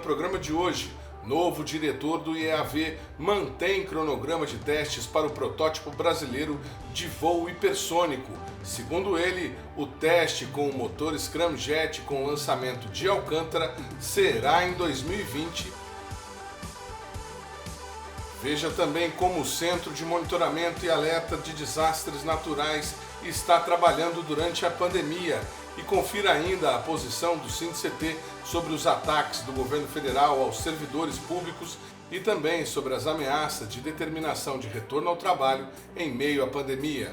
programa de hoje. Novo diretor do IEAV mantém cronograma de testes para o protótipo brasileiro de voo hipersônico. Segundo ele, o teste com o motor Scramjet com lançamento de Alcântara será em 2020. Veja também como o Centro de Monitoramento e Alerta de Desastres Naturais está trabalhando durante a pandemia. E confira ainda a posição do SINDCT sobre os ataques do governo federal aos servidores públicos e também sobre as ameaças de determinação de retorno ao trabalho em meio à pandemia.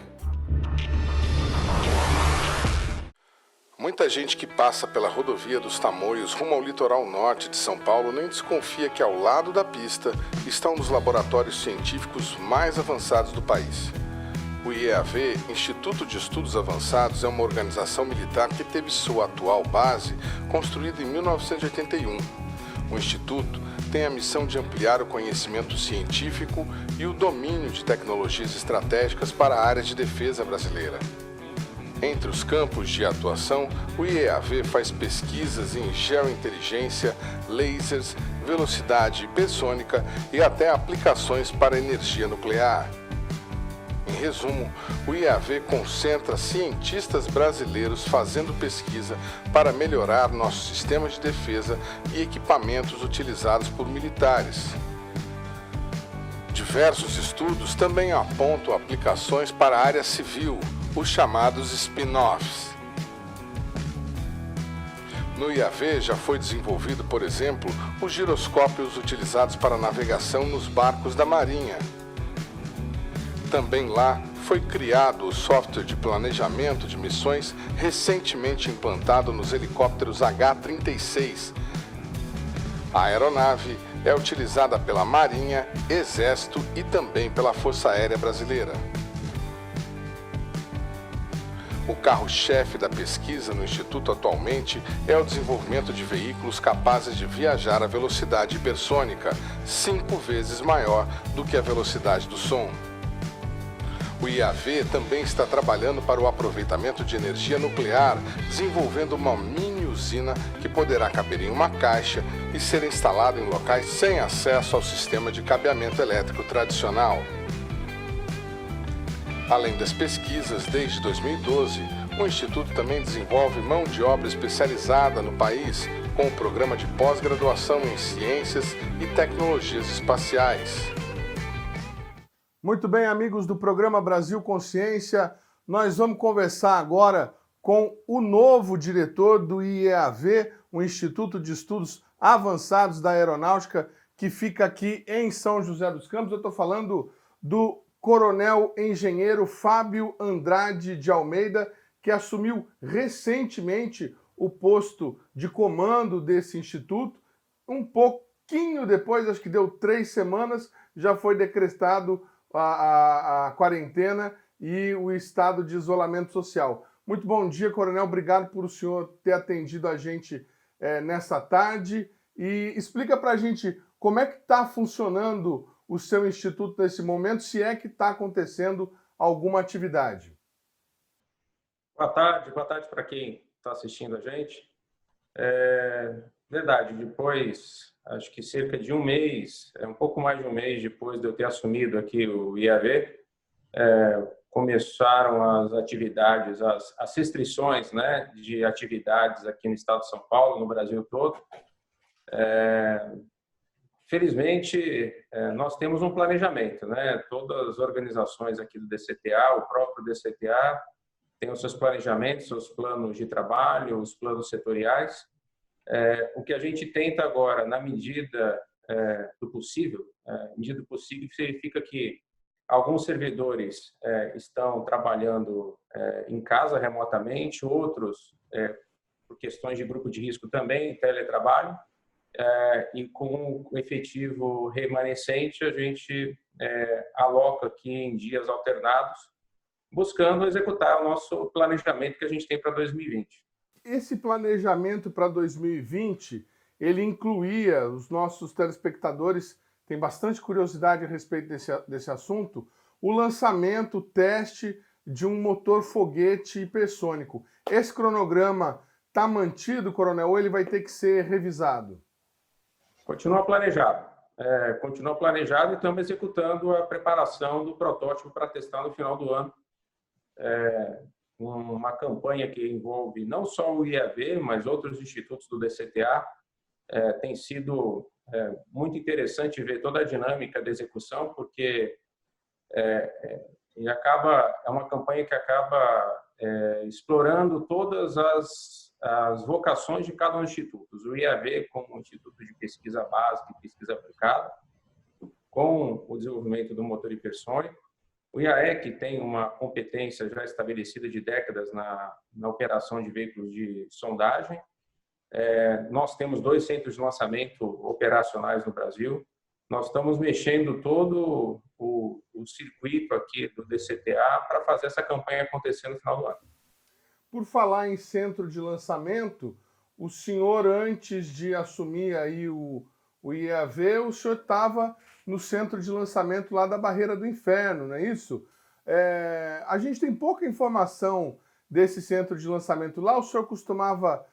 Muita gente que passa pela rodovia dos Tamoios rumo ao litoral norte de São Paulo nem desconfia que ao lado da pista estão um dos laboratórios científicos mais avançados do país. O IEAV, Instituto de Estudos Avançados, é uma organização militar que teve sua atual base construída em 1981. O Instituto tem a missão de ampliar o conhecimento científico e o domínio de tecnologias estratégicas para a área de defesa brasileira. Entre os campos de atuação, o IEAV faz pesquisas em geointeligência, lasers, velocidade hipersônica e até aplicações para energia nuclear. Em resumo, o IEAV concentra cientistas brasileiros fazendo pesquisa para melhorar nosso sistema de defesa e equipamentos utilizados por militares. Diversos estudos também apontam aplicações para a área civil, os chamados spin-offs. No IEAV já foi desenvolvido, por exemplo, os giroscópios utilizados para navegação nos barcos da Marinha. Também lá foi criado o software de planejamento de missões recentemente implantado nos helicópteros H-36. A aeronave é utilizada pela Marinha, Exército e também pela Força Aérea Brasileira. O carro-chefe da pesquisa no Instituto atualmente é o desenvolvimento de veículos capazes de viajar à velocidade hipersônica, 5 vezes maior do que a velocidade do som. O IEAV também está trabalhando para o aproveitamento de energia nuclear, desenvolvendo uma mini usina que poderá caber em uma caixa e ser instalada em locais sem acesso ao sistema de cabeamento elétrico tradicional. Além das pesquisas, desde 2012, o Instituto também desenvolve mão de obra especializada no país, com o programa de pós-graduação em Ciências e Tecnologias Espaciais. Muito bem, amigos do programa Brasil Consciência, nós vamos conversar agora com o novo diretor do IEAV, o Instituto de Estudos Avançados da Aeronáutica, que fica aqui em São José dos Campos. Eu estou falando do Coronel Engenheiro Fábio Andrade de Almeida, que assumiu recentemente o posto de comando desse instituto. Um pouquinho depois, acho que deu 3 semanas, já foi decretado a quarentena e o estado de isolamento social. Muito bom dia, Coronel. Obrigado por o senhor ter atendido a gente nessa tarde. E explica para a gente como é que está funcionando o seu instituto nesse momento, se é que está acontecendo alguma atividade. Boa tarde para quem está assistindo a gente. Verdade, depois, acho que cerca de um mês, um pouco mais de um mês depois de eu ter assumido aqui o IEAV, começaram as atividades, as restrições, né, de atividades aqui no estado de São Paulo, no Brasil todo. Felizmente, nós temos um planejamento, né? Todas as organizações aqui do DCTA, o próprio DCTA, tem os seus planejamentos, seus planos de trabalho, os planos setoriais. O que a gente tenta agora, na medida do possível, significa que alguns servidores estão trabalhando em casa remotamente, outros, por questões de grupo de risco também, teletrabalho. E com o efetivo remanescente, a gente aloca aqui em dias alternados, buscando executar o nosso planejamento que a gente tem para 2020. Esse planejamento para 2020, ele incluía, os nossos telespectadores têm bastante curiosidade a respeito desse assunto, o lançamento, o teste de um motor foguete hipersônico. Esse cronograma está mantido, Coronel, ou ele vai ter que ser revisado? Continua planejado. Continua planejado e estamos executando a preparação do protótipo para testar no final do ano. Uma campanha que envolve não só o IAV, mas outros institutos do DCTA. Tem sido muito interessante ver toda a dinâmica da execução, porque é uma campanha que acaba explorando todas as vocações de cada um dos institutos. O IAV como um instituto de pesquisa básica e pesquisa aplicada, com o desenvolvimento do motor hipersônico. O IAEC tem uma competência já estabelecida de décadas na operação de veículos de sondagem. Nós temos 2 centros de lançamento operacionais no Brasil. Nós estamos mexendo todo o circuito aqui do DCTA para fazer essa campanha acontecer no final do ano. Por falar em centro de lançamento, o senhor, antes de assumir aí o IAV, o senhor estava no centro de lançamento lá da Barreira do Inferno, não é isso? A gente tem pouca informação desse centro de lançamento lá. O senhor costumava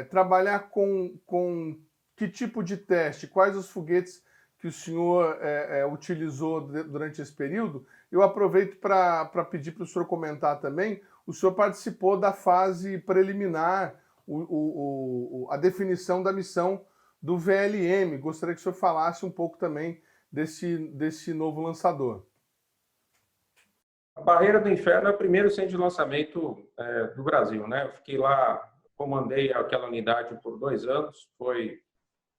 trabalhar com que tipo de teste? Quais os foguetes que o senhor utilizou durante esse período? Eu aproveito para pedir para o senhor comentar também. O senhor participou da fase preliminar, a definição da missão do VLM. Gostaria que o senhor falasse um pouco também desse novo lançador. A Barreira do Inferno é o primeiro centro de lançamento do Brasil, né? Eu fiquei lá, comandei aquela unidade por 2 anos. Foi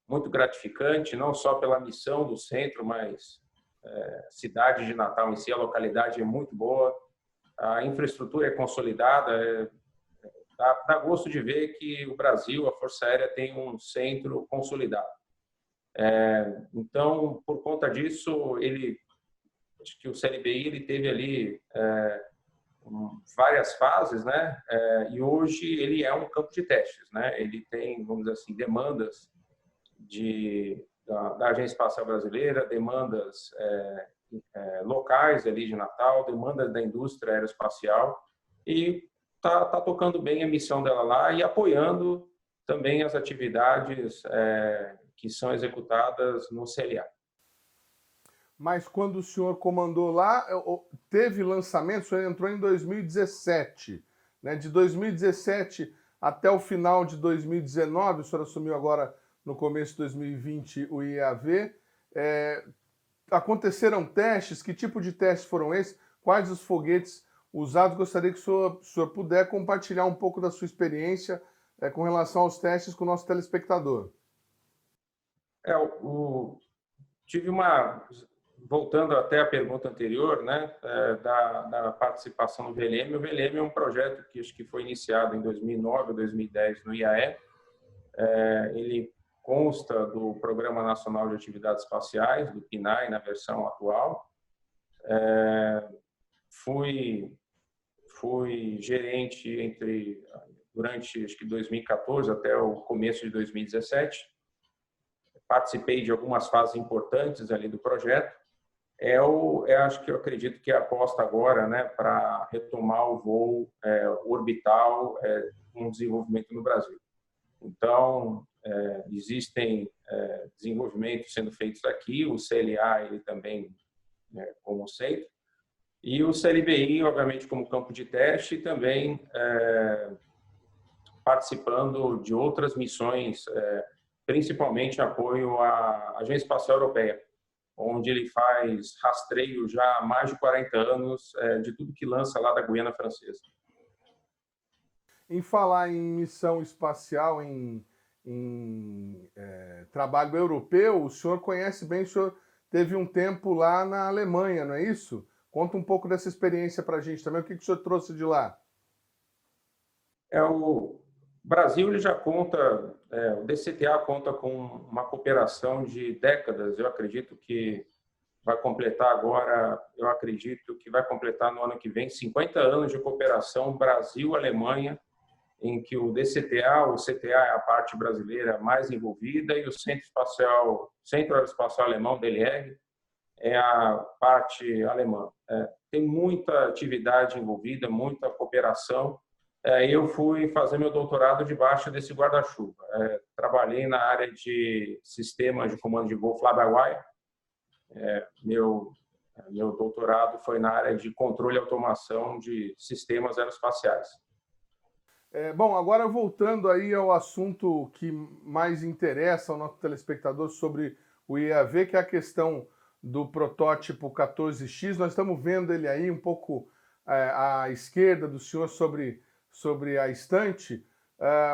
muito gratificante, não só pela missão do centro, mas a cidade de Natal em si, a localidade é muito boa, a infraestrutura é consolidada. Dá gosto de ver que o Brasil, a Força Aérea, tem um centro consolidado. Então, por conta disso, acho que o CLBI ele teve ali várias fases, né? E hoje ele é um campo de testes, né? Ele tem, vamos dizer assim, demandas da Agência Espacial Brasileira, demandas locais ali de Natal, demandas da indústria aeroespacial, e está tocando bem a missão dela lá e apoiando também as atividades que são executadas no CLA. Mas quando o senhor comandou lá, teve lançamento, o senhor entrou em 2017, né? De 2017 até o final de 2019, o senhor assumiu agora no começo de 2020 o IAV. Aconteceram testes? Que tipo de testes foram esses? Quais os foguetes usados? Gostaria que o senhor puder compartilhar um pouco da sua experiência com relação aos testes com o nosso telespectador. Voltando até a pergunta anterior, né, da participação no VLM. O VLM é um projeto que acho que foi iniciado em 2009 ou 2010 no IAE. Ele consta do Programa Nacional de Atividades Espaciais, do PNAE, na versão atual. Fui gerente durante acho que 2014 até o começo de 2017. Participei de algumas fases importantes ali do projeto. Acho que eu acredito que a aposta agora, né, para retomar o voo orbital com desenvolvimento no Brasil. Então, existem desenvolvimentos sendo feitos aqui, o CLA ele também como centro, e o CLBI, obviamente, como campo de teste, e também participando de outras missões, principalmente apoio à Agência Espacial Europeia, onde ele faz rastreio já há mais de 40 anos de tudo que lança lá da Guiana Francesa. Em falar em missão espacial, em trabalho europeu, o senhor conhece bem, o senhor teve um tempo lá na Alemanha, não é isso? Conta um pouco dessa experiência para a gente também, o que o senhor trouxe de lá? O Brasil ele já conta, o DCTA conta com uma cooperação de décadas. Eu acredito que vai completar agora, vai completar no ano que vem 50 anos de cooperação Brasil-Alemanha, em que o DCTA, o CTA é a parte brasileira mais envolvida e o Centro Aeroespacial Alemão, DLR, é a parte alemã. Tem muita atividade envolvida, muita cooperação, eu fui fazer meu doutorado debaixo desse guarda-chuva. Trabalhei na área de sistemas de comando de voo fly-by-wire. Meu doutorado foi na área de controle e automação de sistemas aeroespaciais. Bom, agora voltando aí ao assunto que mais interessa ao nosso telespectador sobre o IAV, que é a questão do protótipo 14X. Nós estamos vendo ele aí um pouco à esquerda do senhor sobre a estante.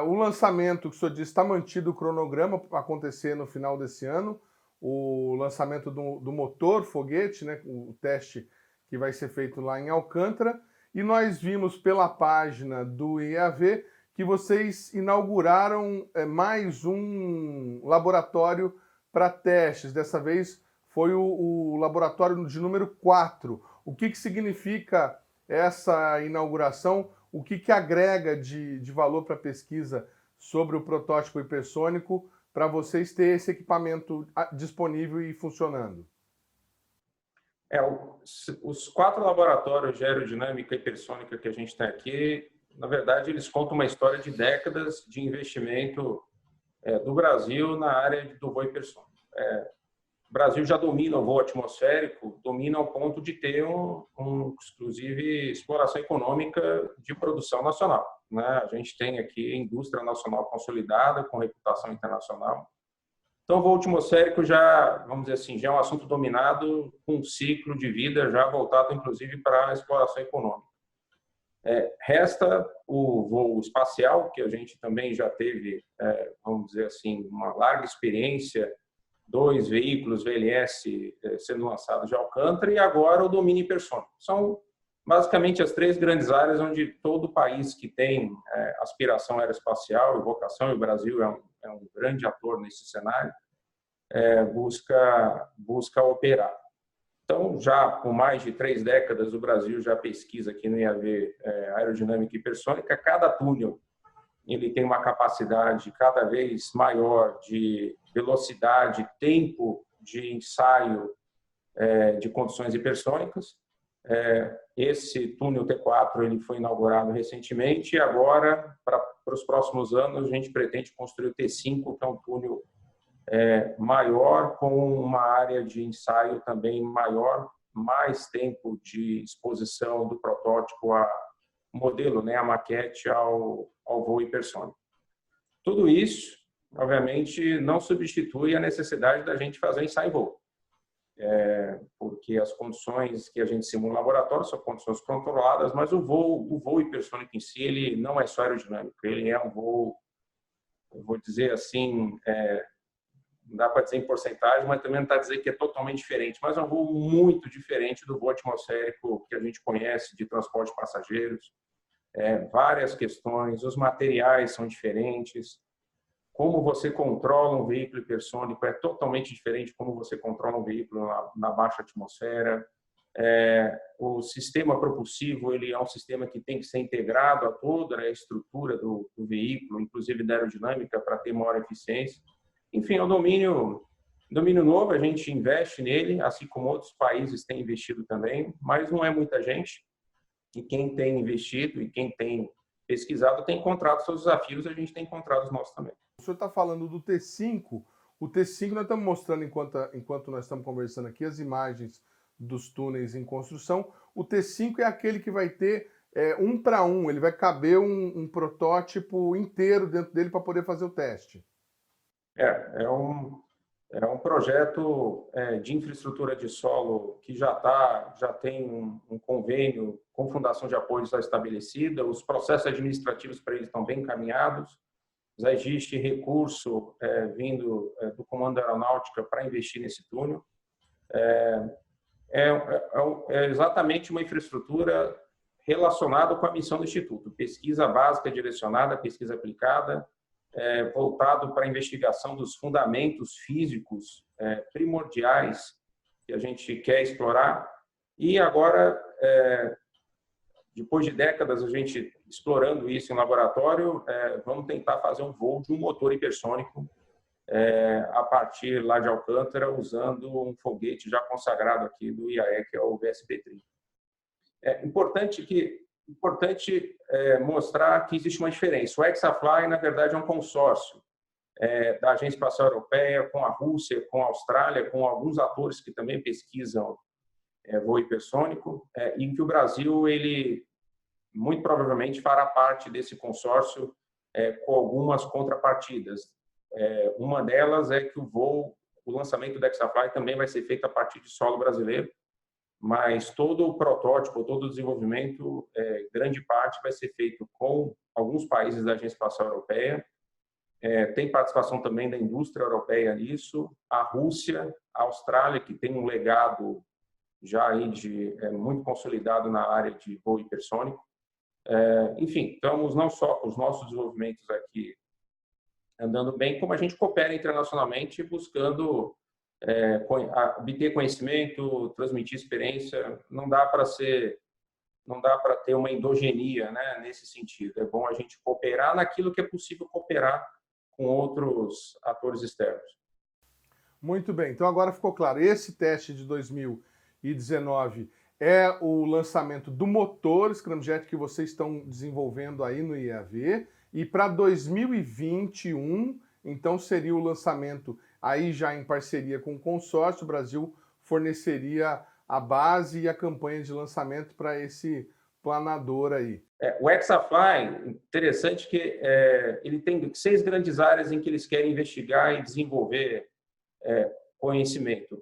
O lançamento, que o senhor disse, está mantido o cronograma para acontecer no final desse ano. O lançamento do motor foguete, né, o teste que vai ser feito lá em Alcântara. E nós vimos pela página do IAV que vocês inauguraram mais um laboratório para testes. Dessa vez foi o laboratório de número 4. O que significa essa inauguração? O que agrega de valor para a pesquisa sobre o protótipo hipersônico para vocês ter esse equipamento disponível e funcionando? Os 4 laboratórios de aerodinâmica hipersônica que a gente tem aqui, na verdade, eles contam uma história de décadas de investimento do Brasil na área do voo hipersônico. O Brasil já domina o voo atmosférico, domina ao ponto de ter inclusive, exploração econômica de produção nacional, né? A gente tem aqui indústria nacional consolidada, com reputação internacional. Então, o voo atmosférico já, vamos dizer assim, já é um assunto dominado com um ciclo de vida já voltado, inclusive, para a exploração econômica. Resta o voo espacial, que a gente também já teve, vamos dizer assim, uma larga experiência, 2 veículos VLS sendo lançados de Alcântara, e agora o domínio hipersônico. São basicamente as 3 grandes áreas onde todo país que tem aspiração aeroespacial e vocação, e o Brasil é um grande ator nesse cenário, busca operar. Então, já por mais de 3 décadas, o Brasil já pesquisa aqui no IAV aerodinâmica hipersônica. Cada túnel ele tem uma capacidade cada vez maior de velocidade, tempo de ensaio de condições hipersônicas. Esse túnel T4 ele foi inaugurado recentemente e agora, para os próximos anos, a gente pretende construir o T5, que é um túnel maior, com uma área de ensaio também maior, mais tempo de exposição do protótipo a modelo, né, a maquete ao voo hipersônico. Tudo isso, obviamente, não substitui a necessidade da gente fazer ensaio em voo, porque as condições que a gente simula no laboratório são condições controladas, mas o voo hipersônico em si, ele não é só aerodinâmico, ele é um voo, eu vou dizer assim, não dá para dizer em porcentagem, mas também não está a dizer que é totalmente diferente, mas é um voo muito diferente do voo atmosférico que a gente conhece de transporte de passageiros. Várias questões, os materiais são diferentes, como você controla um veículo hipersônico é totalmente diferente de como você controla um veículo na baixa atmosfera. O sistema propulsivo ele é um sistema que tem que ser integrado a toda a estrutura do veículo, inclusive da aerodinâmica, para ter maior eficiência. Enfim, é um domínio novo, a gente investe nele, assim como outros países têm investido também, mas não é muita gente. E quem tem investido e quem tem pesquisado tem encontrado seus desafios, a gente tem encontrado os nossos também. O senhor está falando do T5. O T5 nós estamos mostrando, enquanto nós estamos conversando aqui, as imagens dos túneis em construção. O T5 é aquele que vai ter 1 para 1, ele vai caber um protótipo inteiro dentro dele para poder fazer o teste. É um projeto de infraestrutura de solo que já tem um convênio com fundação de apoio já estabelecida, os processos administrativos para ele estão bem encaminhados, já existe recurso vindo do Comando Aeronáutica para investir nesse túnel. É exatamente uma infraestrutura relacionada com a missão do Instituto, pesquisa básica direcionada, pesquisa aplicada, voltado para a investigação dos fundamentos físicos primordiais que a gente quer explorar. E agora, depois de décadas a gente explorando isso em laboratório, vamos tentar fazer um voo de um motor hipersônico a partir lá de Alcântara, usando um foguete já consagrado aqui do IAE, que é o VSP-30. É importante que importante mostrar que existe uma diferença. O Hexafly, na verdade, é um consórcio da Agência Espacial Europeia com a Rússia, com a Austrália, com alguns atores que também pesquisam voo hipersônico, e que o Brasil, ele muito provavelmente fará parte desse consórcio com algumas contrapartidas. Uma delas é que o lançamento do Hexafly também vai ser feito a partir de solo brasileiro, mas todo o protótipo, todo o desenvolvimento, grande parte vai ser feito com alguns países da Agência Espacial Europeia. Tem participação também da indústria europeia nisso, a Rússia, a Austrália, que tem um legado já aí muito consolidado na área de voo hipersônico. Enfim, estamos não só com os nossos desenvolvimentos aqui andando bem, como a gente coopera internacionalmente buscando obter conhecimento, transmitir experiência. Não dá para ter uma endogenia, né, nesse sentido. É bom a gente cooperar naquilo que é possível cooperar com outros atores externos. Muito bem, então agora ficou claro, esse teste de 2019 é o lançamento do motor scramjet que vocês estão desenvolvendo aí no IAV, e para 2021, então seria o lançamento aí já em parceria com o consórcio. O Brasil forneceria a base e a campanha de lançamento para esse planador aí. O Hexafly, interessante que ele tem 6 grandes áreas em que eles querem investigar e desenvolver conhecimento.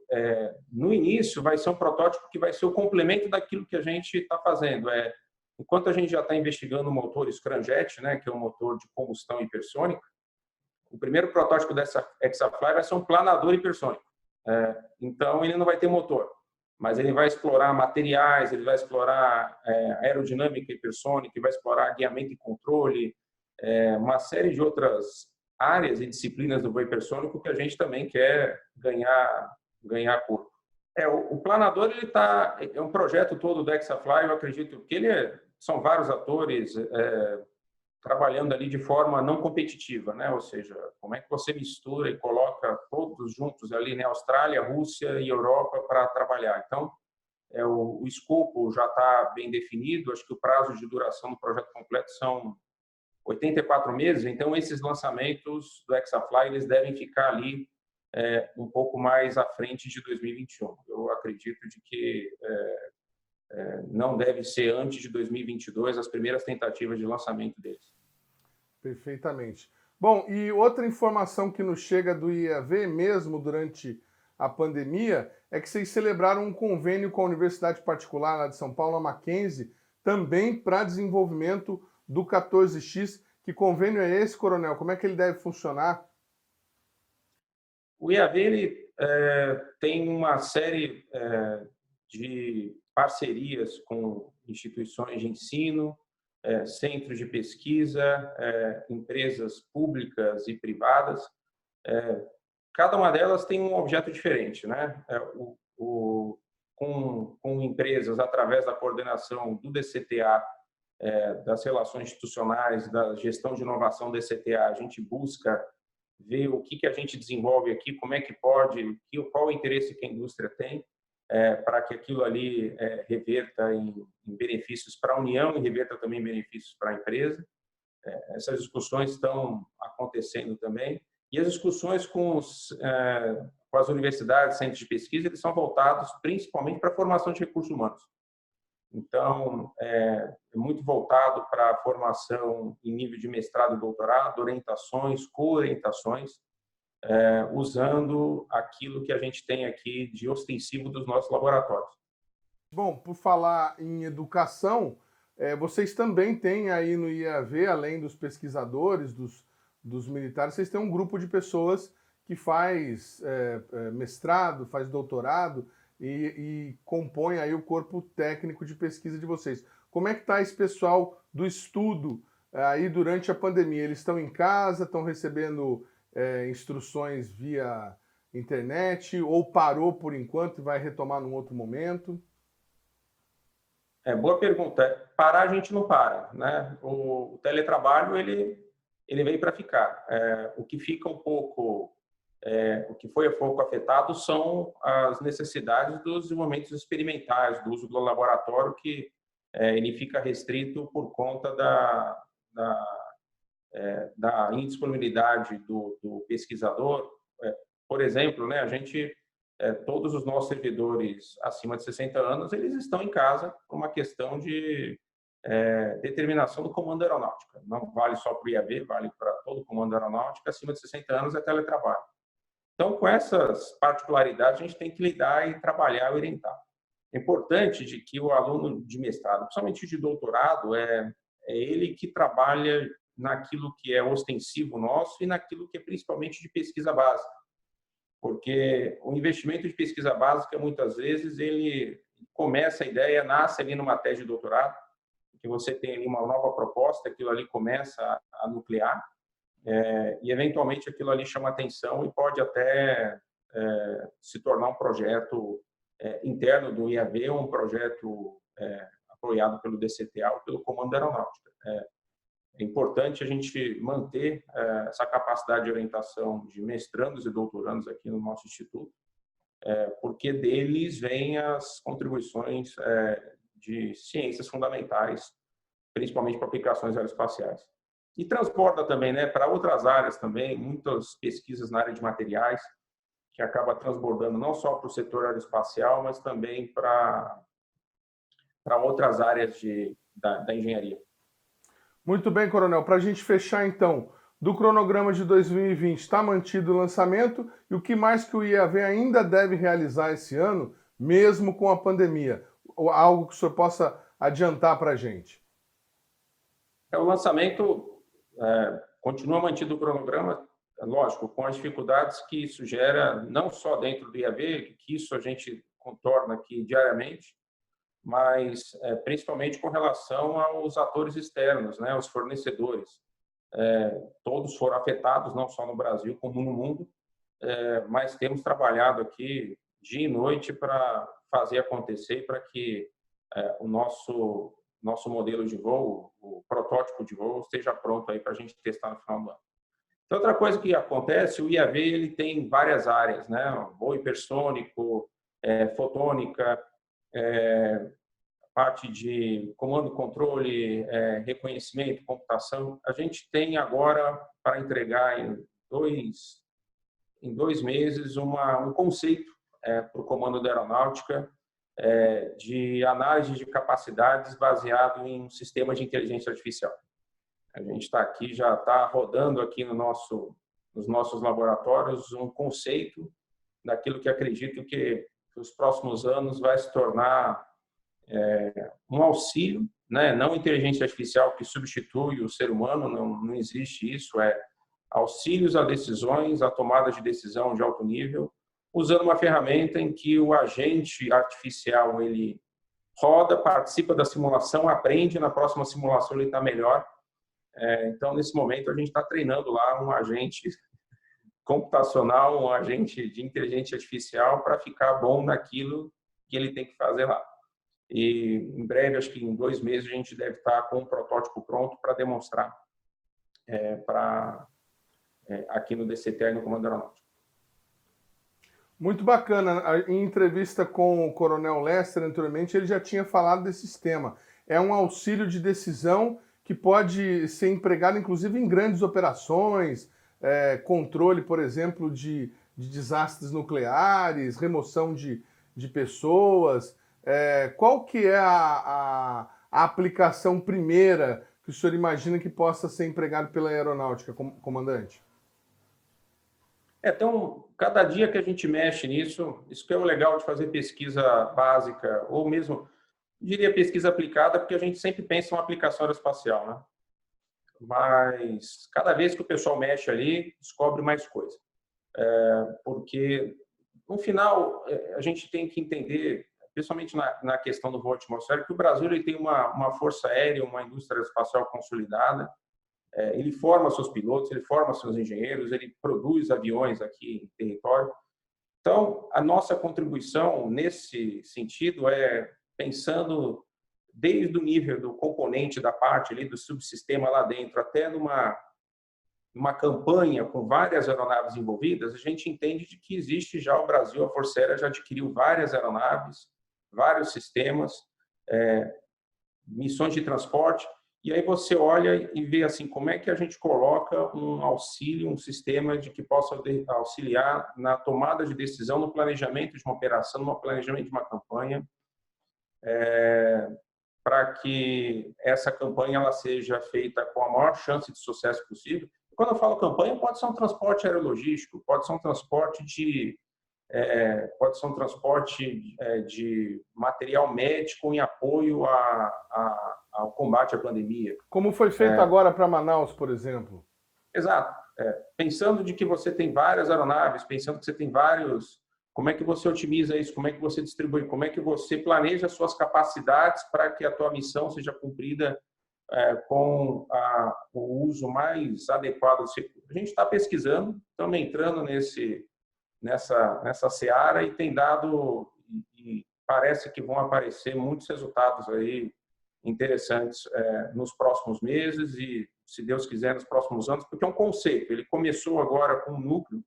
No início, vai ser um protótipo que vai ser o complemento daquilo que a gente está fazendo. Enquanto a gente já está investigando o motor scramjet, né, que é um motor de combustão hipersônica, o primeiro protótipo dessa Hexafly vai ser um planador hipersônico. Então, ele não vai ter motor, mas ele vai explorar materiais, ele vai explorar aerodinâmica hipersônica, ele vai explorar guiamento e controle, uma série de outras áreas e disciplinas do voo hipersônico que a gente também quer ganhar corpo. O planador é um projeto todo do Hexafly. Eu acredito que são vários atores trabalhando ali de forma não competitiva, né? Ou seja, como é que você mistura e coloca todos juntos ali, né? Austrália, Rússia e Europa para trabalhar. Então, o escopo já está bem definido. Acho que o prazo de duração do projeto completo são 84 meses. Então, esses lançamentos do Hexafly, eles devem ficar ali um pouco mais à frente de 2021. Eu acredito de que não deve ser antes de 2022 as primeiras tentativas de lançamento deles. Perfeitamente. Bom, e outra informação que nos chega do IAV, mesmo durante a pandemia, é que vocês celebraram um convênio com a Universidade Particular lá de São Paulo, a Mackenzie, também para desenvolvimento do 14X. Que convênio é esse, Coronel? Como é que ele deve funcionar? O IAV ele, tem uma série de parcerias com instituições de ensino, centros de pesquisa, empresas públicas e privadas. Cada uma delas tem um objeto diferente, né? Com empresas, através da coordenação do DCTA, das relações institucionais, da gestão de inovação do DCTA, a gente busca ver o que a gente desenvolve aqui, como é que pode, qual o interesse que a indústria tem, para que aquilo ali reverta em benefícios para a União e reverta também em benefícios para a empresa. Essas discussões estão acontecendo também. E as discussões com as universidades, centros de pesquisa, eles são voltados principalmente para a formação de recursos humanos. Então, é muito voltado para a formação em nível de mestrado e doutorado, orientações, co-orientações, usando aquilo que a gente tem aqui de ostensivo dos nossos laboratórios. Bom, por falar em educação, vocês também têm aí no IAV, além dos pesquisadores, dos militares, vocês têm um grupo de pessoas que faz mestrado, faz doutorado e compõe aí o corpo técnico de pesquisa de vocês. Como é que está esse pessoal do estudo aí durante a pandemia? Eles estão em casa, estão recebendo instruções via internet, ou parou por enquanto e vai retomar num outro momento? Boa pergunta. Parar a gente não para, né? O teletrabalho ele veio para ficar. O que fica um pouco, o que foi um pouco afetado são as necessidades dos desenvolvimentos experimentais, do uso do laboratório, que ele fica restrito por conta da indisponibilidade do pesquisador. Por exemplo, né, todos os nossos servidores acima de 60 anos, eles estão em casa por uma questão de determinação do Comando Aeronáutica. Não vale só para o IAV, vale para todo o Comando Aeronáutica. Acima de 60 anos é teletrabalho. Então, com essas particularidades, a gente tem que lidar e trabalhar e orientar. É importante de que o aluno de mestrado, principalmente de doutorado, é ele que trabalha naquilo que é ostensivo nosso e naquilo que é principalmente de pesquisa básica. Porque o investimento de pesquisa básica, muitas vezes, ele começa a ideia, nasce ali numa tese de doutorado, que você tem ali uma nova proposta, aquilo ali começa a nuclear, e eventualmente aquilo ali chama atenção e pode até se tornar um projeto interno do IAV ou um projeto apoiado pelo DCTA ou pelo Comando da Aeronáutica. É importante a gente manter essa capacidade de orientação de mestrandos e doutorandos aqui no nosso instituto, porque deles vêm as contribuições de ciências fundamentais, principalmente para aplicações aeroespaciais. E transporta também, né, para outras áreas também, muitas pesquisas na área de materiais, que acaba transbordando não só para o setor aeroespacial, mas também para outras áreas da engenharia. Muito bem, Coronel. Para a gente fechar, então, do cronograma de 2020, está mantido o lançamento e o que mais que o IAV ainda deve realizar esse ano, mesmo com a pandemia? Algo que o senhor possa adiantar para a gente? O lançamento continua mantido o cronograma, lógico, com as dificuldades que isso gera, não só dentro do IAV, que isso a gente contorna aqui diariamente, mas principalmente com relação aos atores externos, né, os fornecedores. Todos foram afetados, não só no Brasil, como no mundo, mas temos trabalhado aqui dia e noite para fazer acontecer, para que o nosso modelo de voo, o protótipo de voo, esteja pronto aí para a gente testar no final do ano. Então, outra coisa que acontece, o IAV ele tem várias áreas, né, voo hipersônico, fotônica, parte de comando, controle, reconhecimento, computação. A gente tem agora para entregar em dois meses um conceito para o comando da aeronáutica de análise de capacidades baseado em um sistema de inteligência artificial. A gente está aqui, já está rodando aqui nos nossos laboratórios um conceito daquilo que acredito que nos próximos anos vai se tornar um auxílio, né? Não inteligência artificial que substitui o ser humano, não existe isso, auxílios a decisões, a tomada de decisão de alto nível, usando uma ferramenta em que o agente artificial ele roda, participa da simulação, aprende, na próxima simulação ele está melhor. Então, nesse momento, a gente está treinando lá um agente computacional, um agente de inteligência artificial para ficar bom naquilo que ele tem que fazer lá. E em breve, acho que em 2 meses, a gente deve estar com um protótipo pronto para demonstrar aqui no DCTA e no Comando Aeronáutico. Muito bacana. Em entrevista com o Coronel Lester, anteriormente, ele já tinha falado desse sistema. É um auxílio de decisão que pode ser empregado, inclusive, em grandes operações, controle, por exemplo, de desastres nucleares, remoção de pessoas. Qual que é a aplicação primeira que o senhor imagina que possa ser empregado pela aeronáutica, comandante? Então, cada dia que a gente mexe nisso, isso que é o legal de fazer pesquisa básica, ou mesmo, diria pesquisa aplicada, porque a gente sempre pensa em uma aplicação aeroespacial, né? Mas cada vez que o pessoal mexe ali, descobre mais coisa. Porque, no final, a gente tem que entender, principalmente na questão do voo atmosférico, que o Brasil ele tem uma força aérea, uma indústria aeroespacial consolidada. Ele forma seus pilotos, ele forma seus engenheiros, ele produz aviões aqui em território. Então, a nossa contribuição nesse sentido é pensando desde o nível do componente da parte ali do subsistema lá dentro até numa campanha com várias aeronaves envolvidas, a gente entende de que existe já o Brasil, a Força Aérea já adquiriu várias aeronaves, vários sistemas, missões de transporte, e aí você olha e vê assim, como é que a gente coloca um auxílio, um sistema de que possa auxiliar na tomada de decisão, no planejamento de uma operação, no planejamento de uma campanha, para que essa campanha ela seja feita com a maior chance de sucesso possível. Quando eu falo campanha, pode ser um transporte aerologístico, pode ser um transporte de material médico em apoio ao combate à pandemia. Como foi feito agora para Manaus, por exemplo? Exato. Pensando de que você tem várias aeronaves, pensando que você tem vários... Como é que você otimiza isso? Como é que você distribui? Como é que você planeja as suas capacidades para que a tua missão seja cumprida com o uso mais adequado dos recursos? A gente está pesquisando, estamos entrando nessa seara e tem dado, e parece que vão aparecer muitos resultados aí interessantes nos próximos meses e, se Deus quiser, nos próximos anos, porque é um conceito. Ele começou agora com um núcleo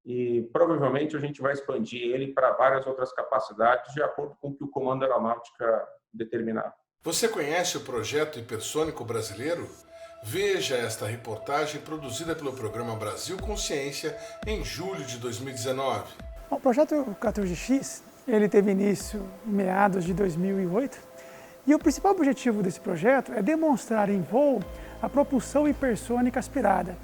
e provavelmente a gente vai expandir ele para várias outras capacidades de acordo com o que o Comando Aeronáutica determinar. Você conhece o projeto hipersônico brasileiro? Veja esta reportagem produzida pelo programa Brasil Consciência em julho de 2019. O projeto 14X ele teve início em meados de 2008 e o principal objetivo desse projeto é demonstrar em voo a propulsão hipersônica aspirada.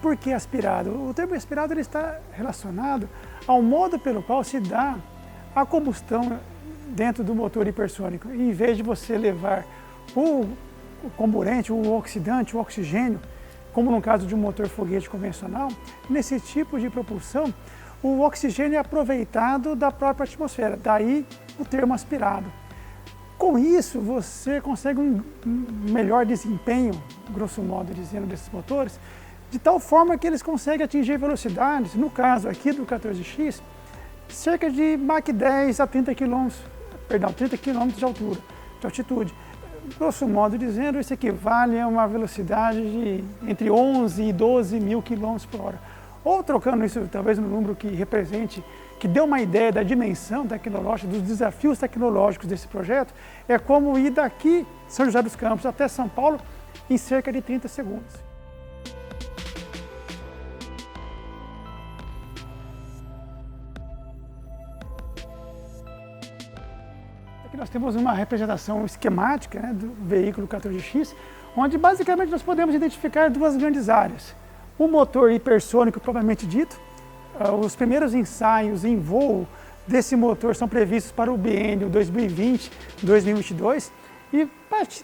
Por que aspirado? O termo aspirado ele está relacionado ao modo pelo qual se dá a combustão dentro do motor hipersônico. Em vez de você levar o comburente, o oxidante, o oxigênio, como no caso de um motor foguete convencional, nesse tipo de propulsão, o oxigênio é aproveitado da própria atmosfera, daí o termo aspirado. Com isso, você consegue um melhor desempenho, grosso modo dizendo, desses motores, de tal forma que eles conseguem atingir velocidades, no caso aqui do 14X, cerca de Mach 10 a 30 km de altura, de altitude. Grosso modo dizendo, isso equivale a uma velocidade de entre 11 e 12 mil km por hora. Ou trocando isso talvez no número que represente, que dê uma ideia da dimensão tecnológica, dos desafios tecnológicos desse projeto, é como ir daqui, São José dos Campos, até São Paulo, em cerca de 30 segundos. Aqui nós temos uma representação esquemática, né, do veículo 14X, onde basicamente nós podemos identificar duas grandes áreas. O motor hipersônico propriamente dito, os primeiros ensaios em voo desse motor são previstos para o biênio 2020-2022 e para a gente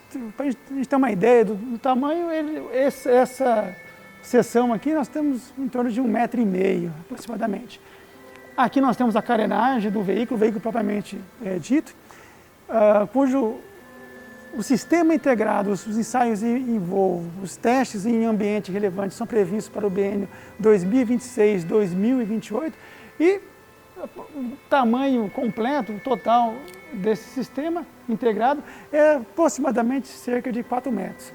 ter uma ideia do tamanho, essa seção aqui nós temos em torno de 1,5 m aproximadamente. Aqui nós temos a carenagem do veículo propriamente dito, cujo o sistema integrado, os ensaios em voo, os testes em ambiente relevante são previstos para o biênio 2026-2028 e o tamanho completo, total desse sistema integrado é aproximadamente cerca de 4 metros.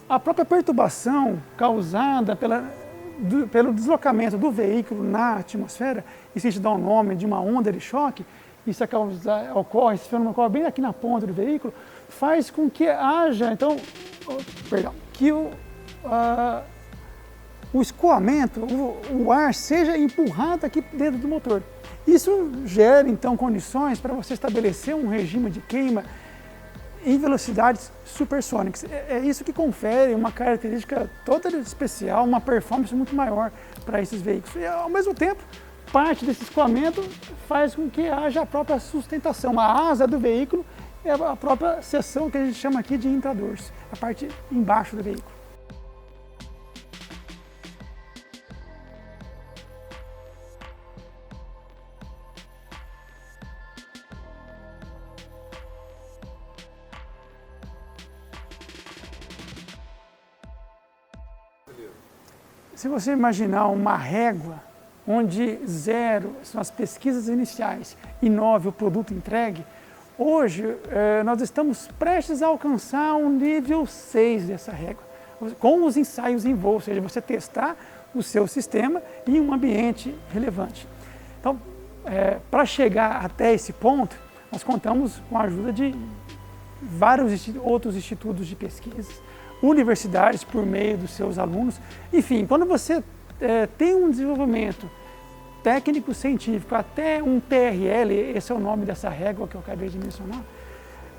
A própria perturbação causada pelo deslocamento do veículo na atmosfera, isso a gente dá o nome de uma onda de choque, isso ocorre, esse fenômeno ocorre bem aqui na ponta do veículo, faz com que haja, então, que o escoamento, o ar seja empurrado aqui dentro do motor. Isso gera, então, condições para você estabelecer um regime de queima em velocidades supersônicas. É isso que confere uma característica toda especial, uma performance muito maior para esses veículos. E, ao mesmo tempo, parte desse escoamento faz com que haja a própria sustentação. A asa do veículo é a própria seção que a gente chama aqui de intradorso, a parte embaixo do veículo. Se você imaginar uma régua onde 0 são as pesquisas iniciais e 9 o produto entregue, hoje nós estamos prestes a alcançar um nível 6 dessa régua. com os ensaios em voo, ou seja, você testar o seu sistema em um ambiente relevante. Então, para chegar até esse ponto, nós contamos com a ajuda de vários outros institutos de pesquisa, universidades por meio dos seus alunos. Enfim, quando você tem um desenvolvimento técnico-científico até um TRL, esse é o nome dessa régua que eu acabei de mencionar,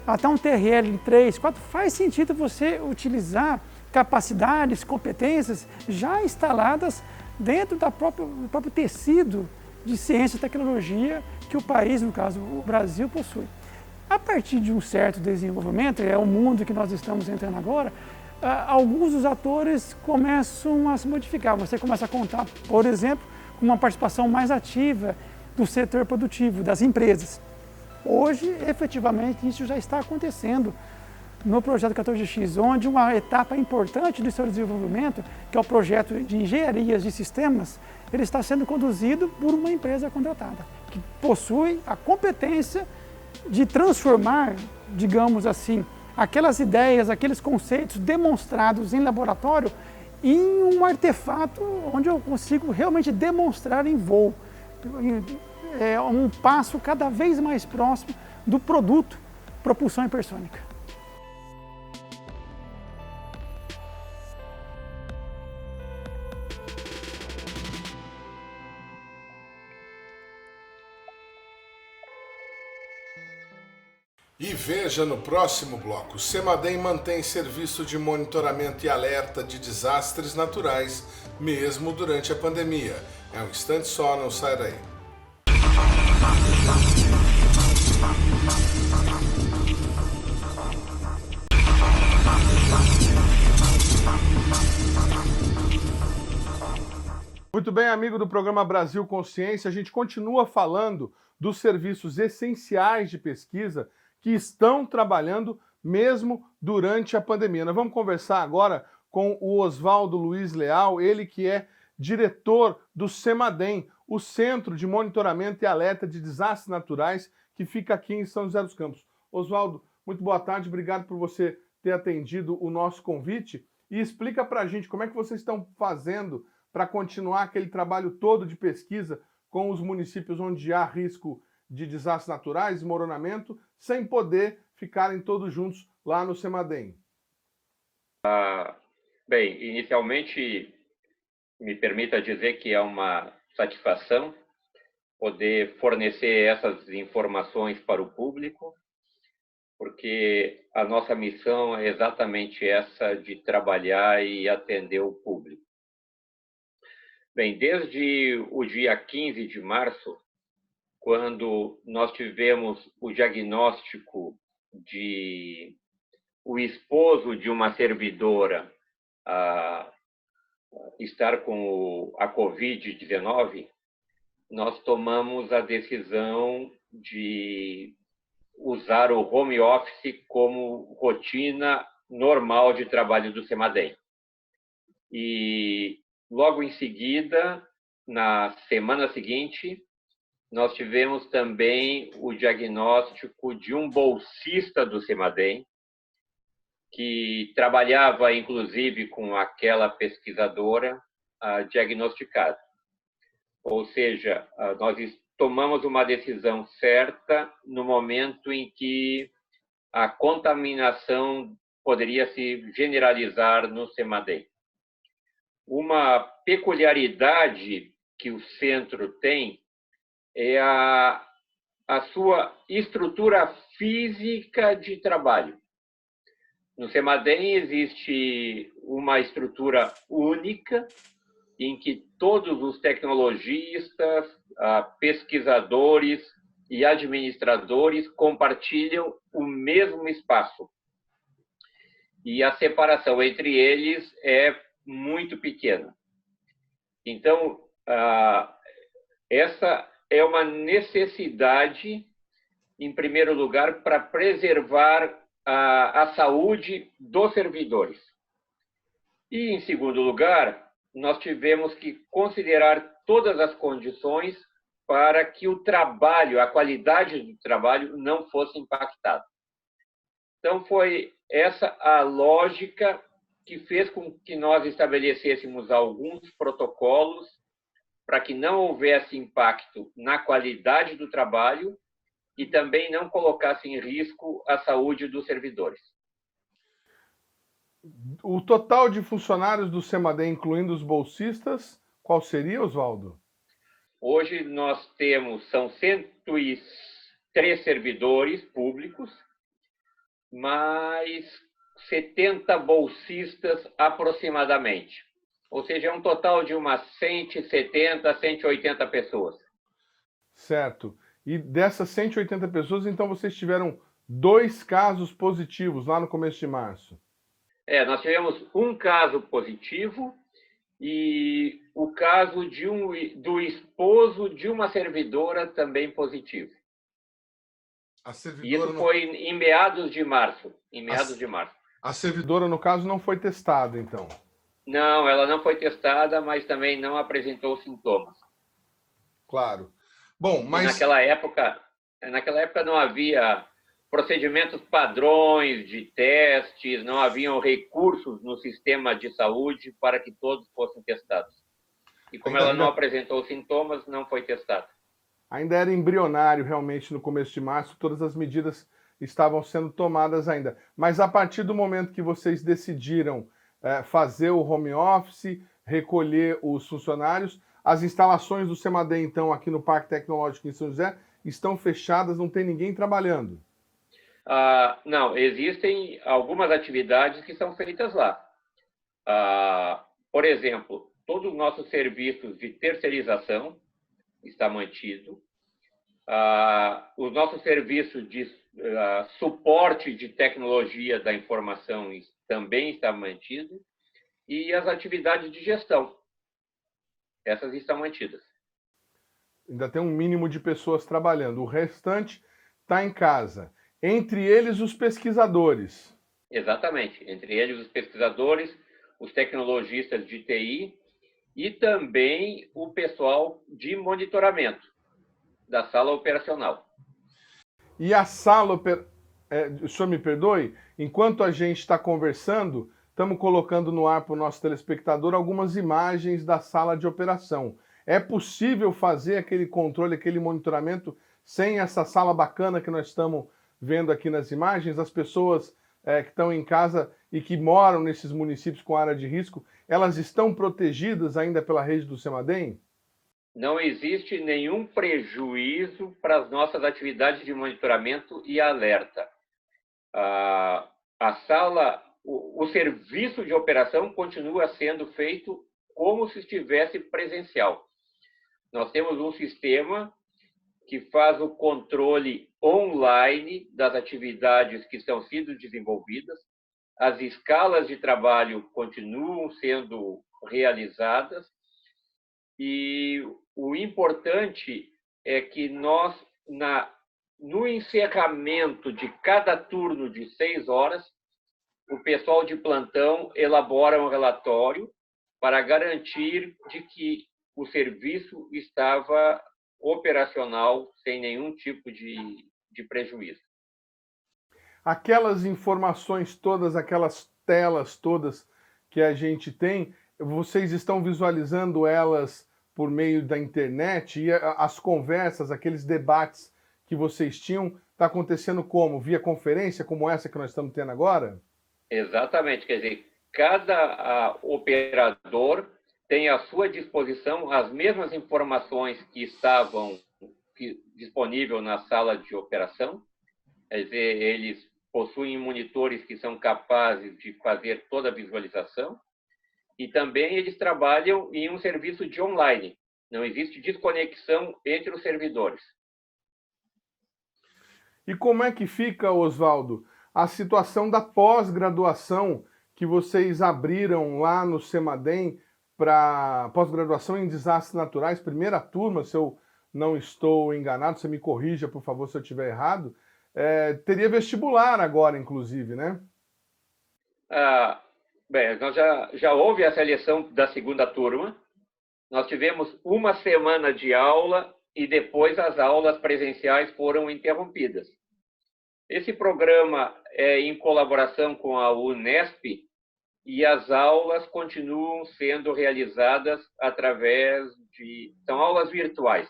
até um TRL em 3, 4, faz sentido você utilizar capacidades, competências já instaladas dentro do próprio tecido de ciência e tecnologia que o país, no caso o Brasil, possui. A partir de um certo desenvolvimento, é o mundo que nós estamos entrando agora, alguns dos atores começam a se modificar. Você começa a contar, por exemplo, com uma participação mais ativa do setor produtivo, das empresas. Hoje, efetivamente, isso já está acontecendo no projeto 14X, onde uma etapa importante do seu desenvolvimento, que é o projeto de engenharias de sistemas, ele está sendo conduzido por uma empresa contratada, que possui a competência de transformar, digamos assim, aquelas ideias, aqueles conceitos demonstrados em laboratório em um artefato onde eu consigo realmente demonstrar em voo. É um passo cada vez mais próximo do produto propulsão hipersônica. E veja no próximo bloco, o CEMADEM mantém serviço de monitoramento e alerta de desastres naturais, mesmo durante a pandemia. É um instante só, não sai daí. Muito bem, amigo do programa Brasil Consciência, a gente continua falando dos serviços essenciais de pesquisa que estão trabalhando mesmo durante a pandemia. Nós vamos conversar agora com o Oswaldo Luiz Leal, ele que é diretor do CEMADEM, o Centro de Monitoramento e Alerta de Desastres Naturais, que fica aqui em São José dos Campos. Oswaldo, muito boa tarde, obrigado por você ter atendido o nosso convite e explica para a gente como é que vocês estão fazendo para continuar aquele trabalho todo de pesquisa com os municípios onde há risco de desastres naturais, desmoronamento, sem poder ficarem todos juntos lá no CEMADEM. Bem, inicialmente, me permita dizer que é uma satisfação poder fornecer essas informações para o público, porque a nossa missão é exatamente essa de trabalhar e atender o público. Bem, desde o dia 15 de março, quando nós tivemos o diagnóstico de o esposo de uma servidora estar com a Covid-19, nós tomamos a decisão de usar o home office como rotina normal de trabalho do CEMADEM. E logo em seguida, na semana seguinte, nós tivemos também o diagnóstico de um bolsista do CEMADEM, que trabalhava, inclusive, com aquela pesquisadora diagnosticada. Ou seja, nós tomamos uma decisão certa no momento em que a contaminação poderia se generalizar no CEMADEM. Uma peculiaridade que o centro tem é a sua estrutura física de trabalho. No CEMADEM existe uma estrutura única em que todos os tecnologistas, pesquisadores e administradores compartilham o mesmo espaço. E a separação entre eles é muito pequena. Então, essa é uma necessidade, em primeiro lugar, para preservar a saúde dos servidores. E, em segundo lugar, nós tivemos que considerar todas as condições para que o trabalho, a qualidade do trabalho não fosse impactada. Então, foi essa a lógica que fez com que nós estabelecêssemos alguns protocolos para que não houvesse impacto na qualidade do trabalho e também não colocasse em risco a saúde dos servidores. O total de funcionários do CEMADEM, incluindo os bolsistas, qual seria, Oswaldo? Hoje nós são 103 servidores públicos, mais 70 bolsistas aproximadamente. Ou seja, é um total de umas 170, 180 pessoas. Certo. E dessas 180 pessoas, então vocês tiveram 2 casos positivos lá no começo de março. Nós tivemos um caso positivo e o caso do esposo de uma servidora também positivo. E isso foi em meados de março. A servidora, no caso, não foi testada, então? Não, ela não foi testada, mas também não apresentou sintomas. Claro. Bom, mas... Naquela época não havia procedimentos padrões de testes, não haviam recursos no sistema de saúde para que todos fossem testados. E como ela não apresentou sintomas, não foi testada. Ainda era embrionário, realmente, no começo de março, todas as medidas estavam sendo tomadas ainda. Mas a partir do momento que vocês decidiram fazer o home office, recolher os funcionários, as instalações do CEMADEM, então, aqui no Parque Tecnológico em São José, estão fechadas, não tem ninguém trabalhando. Não, existem algumas atividades que são feitas lá. Por exemplo, todos os nossos serviços de terceirização está mantido. Os nossos serviços de suporte de tecnologia da informação também está mantido. E as atividades de gestão, essas estão mantidas. Ainda tem um mínimo de pessoas trabalhando. O restante está em casa. Entre eles, os pesquisadores. Exatamente. Entre eles, os pesquisadores, os tecnologistas de TI e também o pessoal de monitoramento da sala operacional. E a sala... o senhor me perdoe? Enquanto a gente está conversando, estamos colocando no ar para o nosso telespectador algumas imagens da sala de operação. É possível fazer aquele controle, aquele monitoramento sem essa sala bacana que nós estamos vendo aqui nas imagens? As pessoas que estão em casa e que moram nesses municípios com área de risco, elas estão protegidas ainda pela rede do CEMADEM? Não existe nenhum prejuízo para as nossas atividades de monitoramento e alerta. A sala, o serviço de operação continua sendo feito como se estivesse presencial. Nós temos um sistema que faz o controle online das atividades que estão sendo desenvolvidas. As escalas de trabalho continuam sendo realizadas e o importante é que nós, no encerramento de cada turno de 6 horas, o pessoal de plantão elabora um relatório para garantir de que o serviço estava operacional sem nenhum tipo de prejuízo. Aquelas informações todas, aquelas telas todas que a gente tem, vocês estão visualizando elas por meio da internet? E as conversas, aqueles debates que vocês tinham, está acontecendo como? Via conferência, como essa que nós estamos tendo agora? Exatamente. Quer dizer, cada operador tem à sua disposição as mesmas informações que estavam disponíveis na sala de operação. Quer dizer, eles possuem monitores que são capazes de fazer toda a visualização e também eles trabalham em um serviço de online. Não existe desconexão entre os servidores. E como é que fica, Oswaldo, a situação da pós-graduação que vocês abriram lá no CEMADEM para pós-graduação em desastres naturais, primeira turma, se eu não estou enganado, você me corrija, por favor, se eu estiver errado. Teria vestibular agora, inclusive, né? Bem, nós já houve a seleção da segunda turma. Nós tivemos uma semana de aula e depois as aulas presenciais foram interrompidas. Esse programa é em colaboração com a Unesp e as aulas continuam sendo realizadas são aulas virtuais,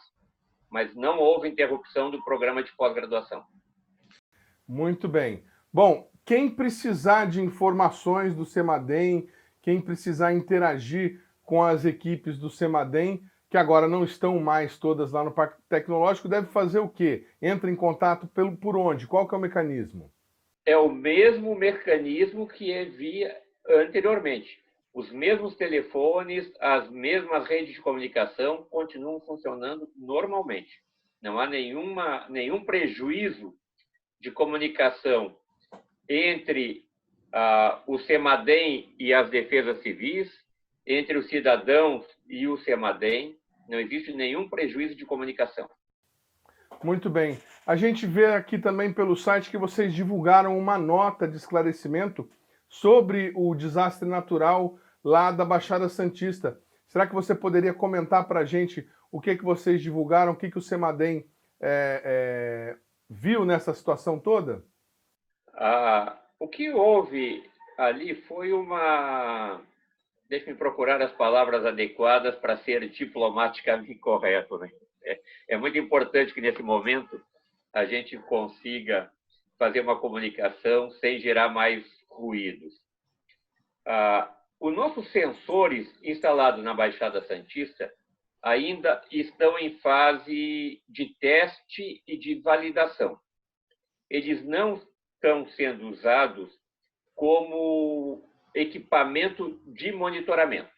mas não houve interrupção do programa de pós-graduação. Muito bem. Bom, quem precisar de informações do CEMADEM, quem precisar interagir com as equipes do CEMADEM, que agora não estão mais todas lá no Parque Tecnológico, deve fazer o quê? Entra em contato por onde? Qual que é o mecanismo? É o mesmo mecanismo que havia anteriormente. Os mesmos telefones, as mesmas redes de comunicação continuam funcionando normalmente. Não há nenhum prejuízo de comunicação entre o CEMADEM e as defesas civis, entre os cidadãos e o CEMADEM. Não existe nenhum prejuízo de comunicação. Muito bem. A gente vê aqui também pelo site que vocês divulgaram uma nota de esclarecimento sobre o desastre natural lá da Baixada Santista. Será que você poderia comentar para a gente o que vocês divulgaram, o que o CEMADEM viu nessa situação toda? O que houve ali foi Deixe-me procurar as palavras adequadas para ser diplomaticamente correto, né? É muito importante que, nesse momento, a gente consiga fazer uma comunicação sem gerar mais ruídos. Os nossos sensores instalados na Baixada Santista ainda estão em fase de teste e de validação. Eles não estão sendo usados como equipamento de monitoramento.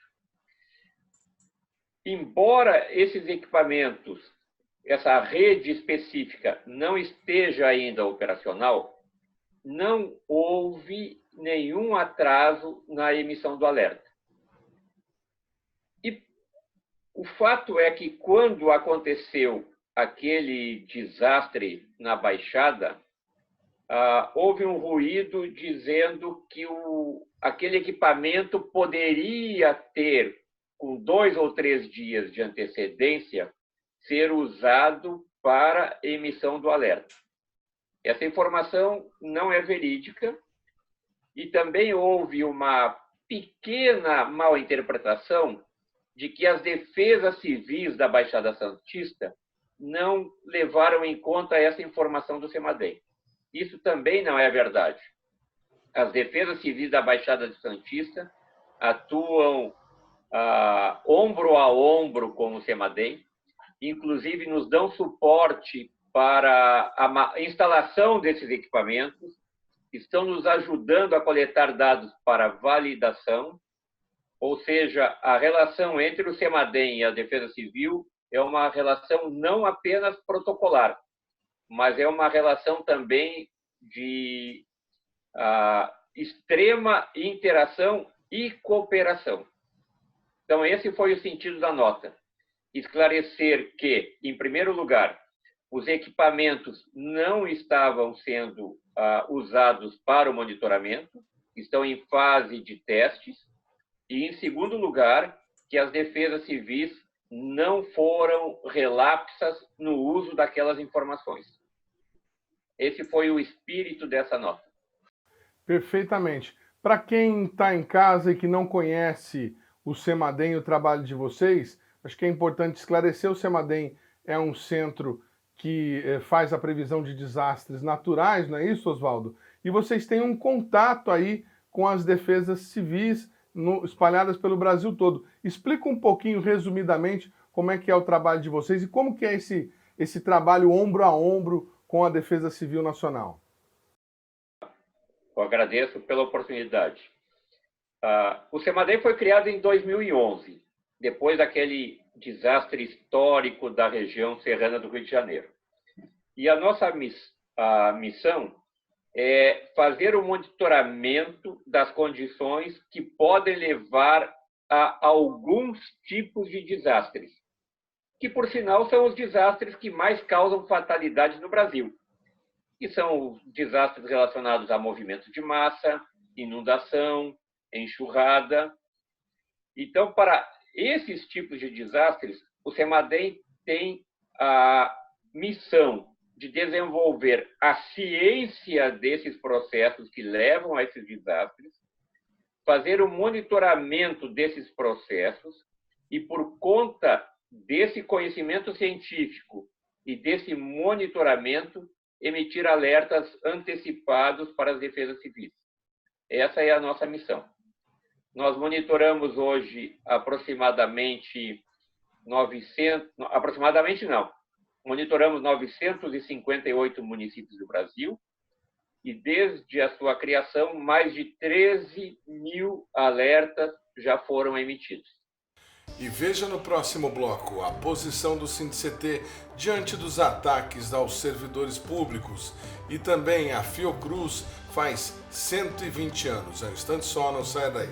Embora esses equipamentos, essa rede específica, não esteja ainda operacional, não houve nenhum atraso na emissão do alerta. E o fato é que, quando aconteceu aquele desastre na Baixada, houve um ruído dizendo que aquele equipamento poderia ter, com 2 ou 3 dias de antecedência, ser usado para emissão do alerta. Essa informação não é verídica e também houve uma pequena mal-interpretação de que as defesas civis da Baixada Santista não levaram em conta essa informação do CEMADEM. Isso também não é verdade. As defesas civis da Baixada Santista atuam ombro a ombro com o CEMADEM, inclusive nos dão suporte para a instalação desses equipamentos, estão nos ajudando a coletar dados para validação, ou seja, a relação entre o CEMADEM e a Defesa Civil é uma relação não apenas protocolar, mas é uma relação também de extrema interação e cooperação. Então, esse foi o sentido da nota. Esclarecer que, em primeiro lugar, os equipamentos não estavam sendo usados para o monitoramento, estão em fase de testes, e, em segundo lugar, que as defesas civis não foram relapsas no uso daquelas informações. Esse foi o espírito dessa nota. Perfeitamente. Para quem está em casa e que não conhece o CEMADEM e o trabalho de vocês, acho que é importante esclarecer. O CEMADEM é um centro que faz a previsão de desastres naturais, não é isso, Oswaldo? E vocês têm um contato aí com as defesas civis espalhadas pelo Brasil todo. Explica um pouquinho, resumidamente, como é que é o trabalho de vocês e como que é esse trabalho ombro a ombro com a Defesa Civil Nacional. Eu agradeço pela oportunidade. O CEMADEM foi criado em 2011, depois daquele desastre histórico da região serrana do Rio de Janeiro. E a nossa missão é fazer o monitoramento das condições que podem levar a alguns tipos de desastres, que, por sinal, são os desastres que mais causam fatalidade no Brasil, que são os desastres relacionados a movimentos de massa, inundação, enxurrada. Então, para esses tipos de desastres, o CEMADEM tem a missão de desenvolver a ciência desses processos que levam a esses desastres fazer o monitoramento desses processos e, por conta desse conhecimento científico e desse monitoramento, emitir alertas antecipados para as defesas civis. Essa é a nossa missão. Nós monitoramos hoje monitoramos 958 municípios do Brasil e, desde a sua criação, mais de 13 mil alertas já foram emitidos. E veja no próximo bloco a posição do Sindicet diante dos ataques aos servidores públicos. E também a Fiocruz faz 120 anos. É um instante só, não saia daí.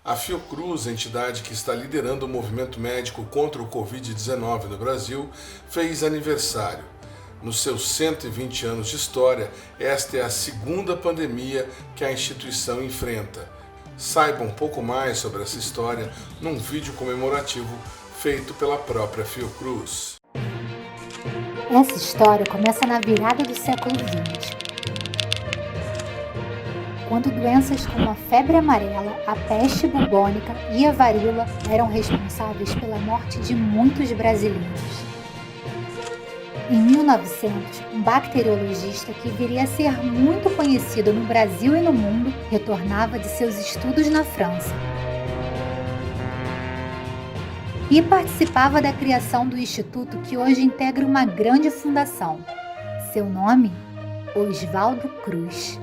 A Fiocruz, entidade que está liderando o movimento médico contra o Covid-19 no Brasil, fez aniversário. Nos seus 120 anos de história, esta é a segunda pandemia que a instituição enfrenta. Saiba um pouco mais sobre essa história num vídeo comemorativo feito pela própria Fiocruz. Essa história começa na virada do século XX, quando doenças como a febre amarela, a peste bubônica e a varíola eram responsáveis pela morte de muitos brasileiros. Em 1900, um bacteriologista que viria a ser muito conhecido no Brasil e no mundo retornava de seus estudos na França e participava da criação do instituto que hoje integra uma grande fundação. Seu nome? Oswaldo Cruz.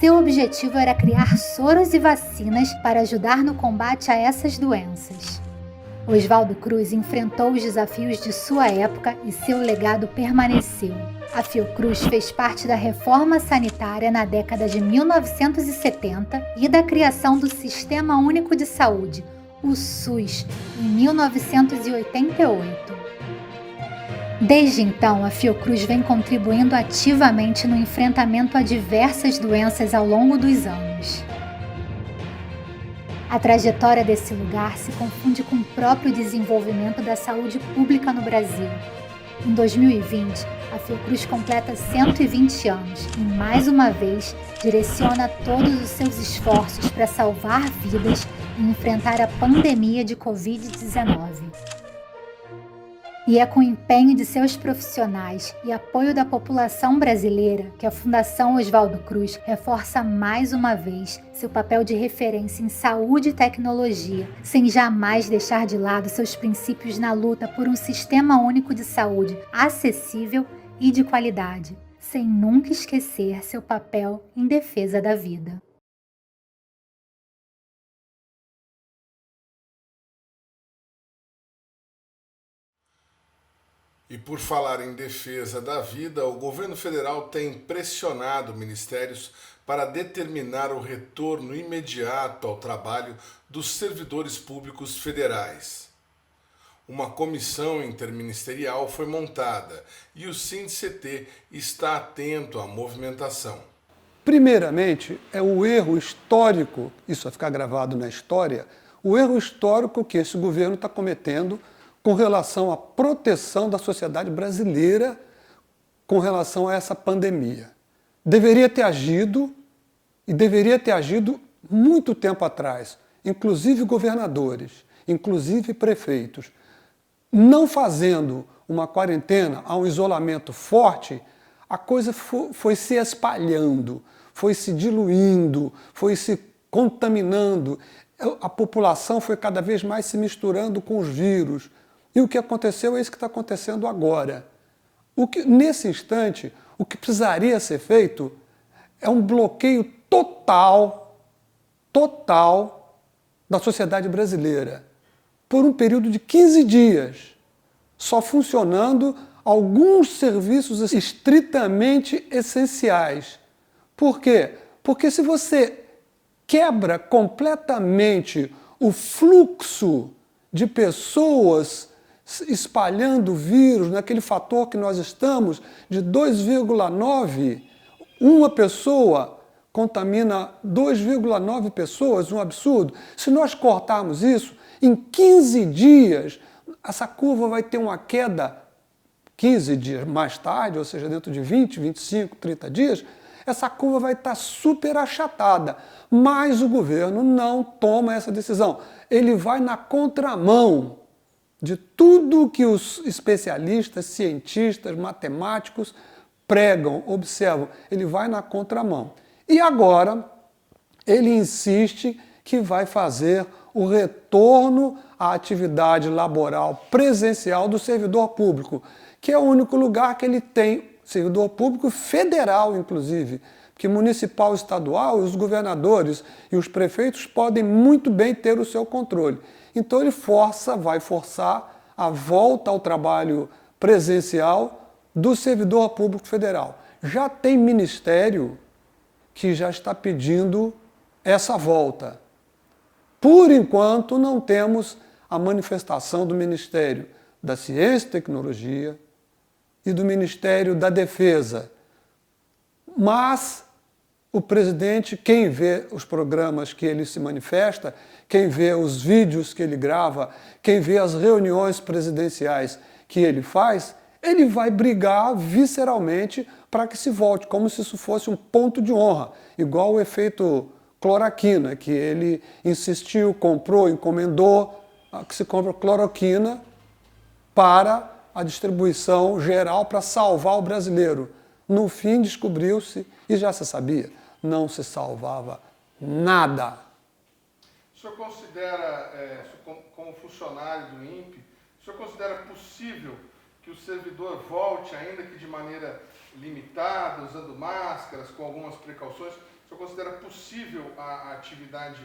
Seu objetivo era criar soros e vacinas para ajudar no combate a essas doenças. Oswaldo Cruz enfrentou os desafios de sua época e seu legado permaneceu. A Fiocruz fez parte da reforma sanitária na década de 1970 e da criação do Sistema Único de Saúde, o SUS, em 1988. Desde então, a Fiocruz vem contribuindo ativamente no enfrentamento a diversas doenças ao longo dos anos. A trajetória desse lugar se confunde com o próprio desenvolvimento da saúde pública no Brasil. Em 2020, a Fiocruz completa 120 anos e, mais uma vez, direciona todos os seus esforços para salvar vidas e enfrentar a pandemia de Covid-19. E é com o empenho de seus profissionais e apoio da população brasileira que a Fundação Oswaldo Cruz reforça mais uma vez seu papel de referência em saúde e tecnologia, sem jamais deixar de lado seus princípios na luta por um sistema único de saúde acessível e de qualidade, sem nunca esquecer seu papel em defesa da vida. E por falar em defesa da vida, o governo federal tem pressionado ministérios para determinar o retorno imediato ao trabalho dos servidores públicos federais. Uma comissão interministerial foi montada e o Sindicet está atento à movimentação. Primeiramente, é o erro histórico, isso vai ficar gravado na história, o erro histórico que esse governo está cometendo com relação à proteção da sociedade brasileira com relação a essa pandemia. Deveria ter agido, e deveria ter agido muito tempo atrás, inclusive governadores, inclusive prefeitos. Não fazendo uma quarentena, um isolamento forte, a coisa foi se espalhando, foi se diluindo, foi se contaminando. A população foi cada vez mais se misturando com os vírus. E o que aconteceu é isso que está acontecendo agora. Nesse instante, o que precisaria ser feito é um bloqueio total da sociedade brasileira, por um período de 15 dias, só funcionando alguns serviços estritamente essenciais. Por quê? Porque se você quebra completamente o fluxo de pessoas espalhando o vírus, naquele fator que nós estamos, de 2,9, uma pessoa contamina 2,9 pessoas, um absurdo. Se nós cortarmos isso, em 15 dias, essa curva vai ter uma queda 15 dias mais tarde, ou seja, dentro de 20, 25, 30 dias, essa curva vai estar super achatada. Mas o governo não toma essa decisão. Ele vai na contramão de tudo que os especialistas, cientistas, matemáticos pregam, observam. Ele vai na contramão. E agora ele insiste que vai fazer o retorno à atividade laboral presencial do servidor público, que é o único lugar que ele tem, servidor público federal, inclusive, porque municipal, estadual, os governadores e os prefeitos podem muito bem ter o seu controle. Então ele vai forçar a volta ao trabalho presencial do servidor público federal. Já tem ministério que já está pedindo essa volta. Por enquanto, não temos a manifestação do Ministério da Ciência e Tecnologia e do Ministério da Defesa. Mas o presidente, quem vê os programas que ele se manifesta, quem vê os vídeos que ele grava, quem vê as reuniões presidenciais que ele faz, ele vai brigar visceralmente para que se volte, como se isso fosse um ponto de honra, igual o efeito cloroquina, que ele insistiu, comprou, encomendou, que se compra cloroquina para a distribuição geral para salvar o brasileiro. No fim, descobriu-se, e já se sabia, não se salvava nada. O senhor considera, como funcionário do INPE, o senhor considera possível que o servidor volte, ainda que de maneira limitada, usando máscaras, com algumas precauções? O senhor considera possível a atividade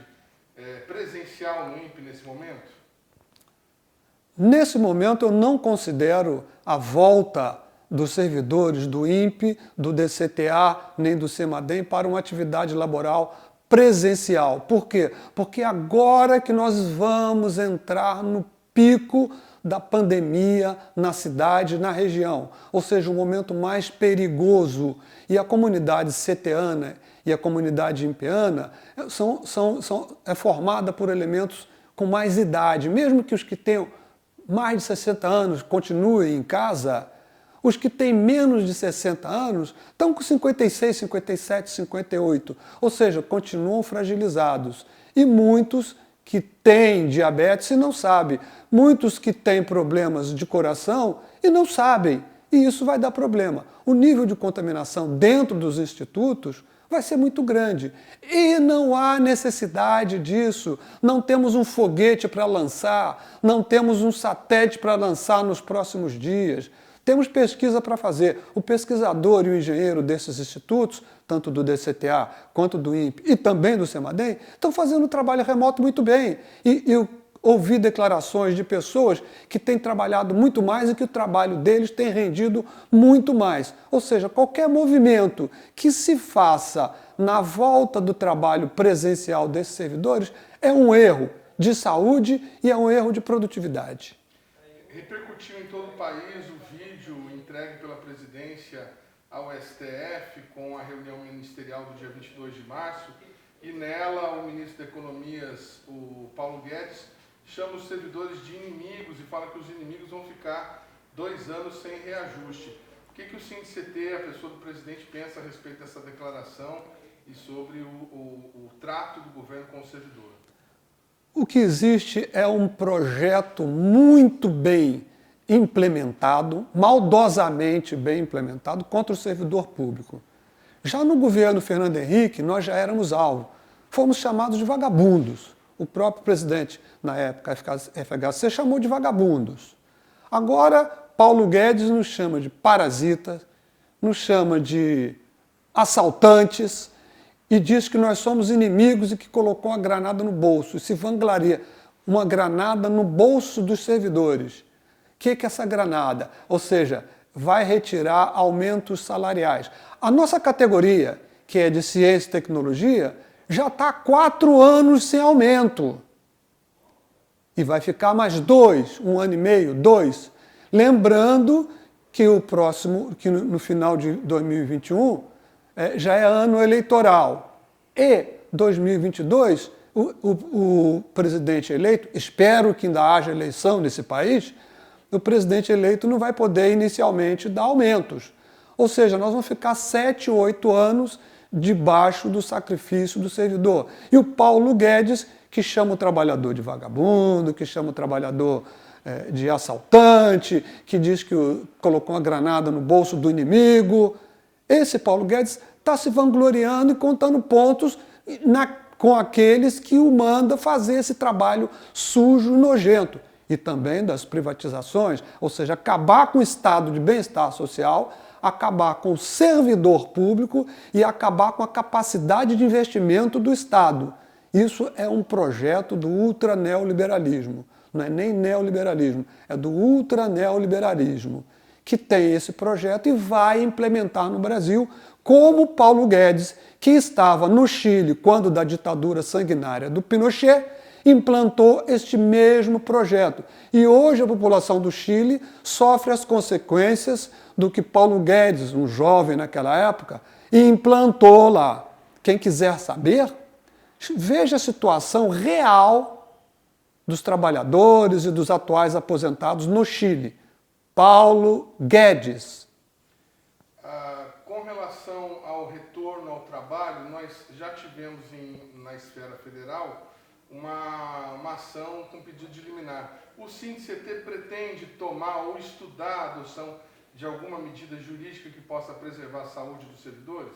presencial no INPE nesse momento? Nesse momento, eu não considero a volta dos servidores do INPE, do DCTA, nem do CEMADEM para uma atividade laboral presencial. Por quê? Porque agora que nós vamos entrar no pico da pandemia na cidade, na região, ou seja, um momento mais perigoso. E a comunidade seteana e a comunidade impeana é formada por elementos com mais idade. Mesmo que os que tenham mais de 60 anos continuem em casa, os que têm menos de 60 anos estão com 56, 57, 58, ou seja, continuam fragilizados. E muitos que têm diabetes e não sabem, muitos que têm problemas de coração e não sabem, e isso vai dar problema. O nível de contaminação dentro dos institutos vai ser muito grande. E não há necessidade disso. Não temos um foguete para lançar, não temos um satélite para lançar nos próximos dias. Temos pesquisa para fazer. O pesquisador e o engenheiro desses institutos, tanto do DCTA quanto do INPE e também do CEMADEM, estão fazendo um trabalho remoto muito bem. E eu ouvi declarações de pessoas que têm trabalhado muito mais e que o trabalho deles tem rendido muito mais. Ou seja, qualquer movimento que se faça na volta do trabalho presencial desses servidores é um erro de saúde e é um erro de produtividade. Repercutiu em todo o país o vídeo entregue pela presidência ao STF com a reunião ministerial do dia 22 de março e nela o ministro da Economia, o Paulo Guedes, chama os servidores de inimigos e fala que os inimigos vão ficar 2 anos sem reajuste. O que o SINDICT, a pessoa do presidente, pensa a respeito dessa declaração e sobre o trato do governo com o servidor? O que existe é um projeto muito bem implementado, maldosamente bem implementado, contra o servidor público. Já no governo Fernando Henrique, nós já éramos alvo. Fomos chamados de vagabundos. O próprio presidente, na época, FHC, chamou de vagabundos. Agora, Paulo Guedes nos chama de parasitas, nos chama de assaltantes e diz que nós somos inimigos e que colocou uma granada no bolso. E se vanglaria uma granada no bolso dos servidores. O que é essa granada? Ou seja, vai retirar aumentos salariais. A nossa categoria, que é de ciência e tecnologia, já está há 4 anos sem aumento. E vai ficar mais 2, 1 ano e meio, 2. Lembrando que que no final de 2021 já é ano eleitoral. E 2022, o presidente eleito, espero que ainda haja eleição nesse país, o presidente eleito não vai poder inicialmente dar aumentos. Ou seja, nós vamos ficar 7, 8 anos debaixo do sacrifício do servidor. E o Paulo Guedes, que chama o trabalhador de vagabundo, que chama o trabalhador de assaltante, que diz que colocou uma granada no bolso do inimigo. Esse Paulo Guedes está se vangloriando e contando pontos com aqueles que o mandam fazer esse trabalho sujo e nojento. E também das privatizações, ou seja, acabar com o estado de bem-estar social, acabar com o servidor público e acabar com a capacidade de investimento do Estado. Isso é um projeto do ultraneoliberalismo. Não é nem neoliberalismo, é do ultraneoliberalismo, que tem esse projeto e vai implementar no Brasil, como Paulo Guedes, que estava no Chile quando da ditadura sanguinária do Pinochet, implantou este mesmo projeto. E hoje a população do Chile sofre as consequências do que Paulo Guedes, um jovem naquela época, implantou lá. Quem quiser saber, veja a situação real dos trabalhadores e dos atuais aposentados no Chile. Paulo Guedes. Com relação ao retorno ao trabalho, nós já tivemos na esfera federal uma ação com pedido de liminar. O SINDIC-CT pretende tomar ou estudar a adoção de alguma medida jurídica que possa preservar a saúde dos servidores?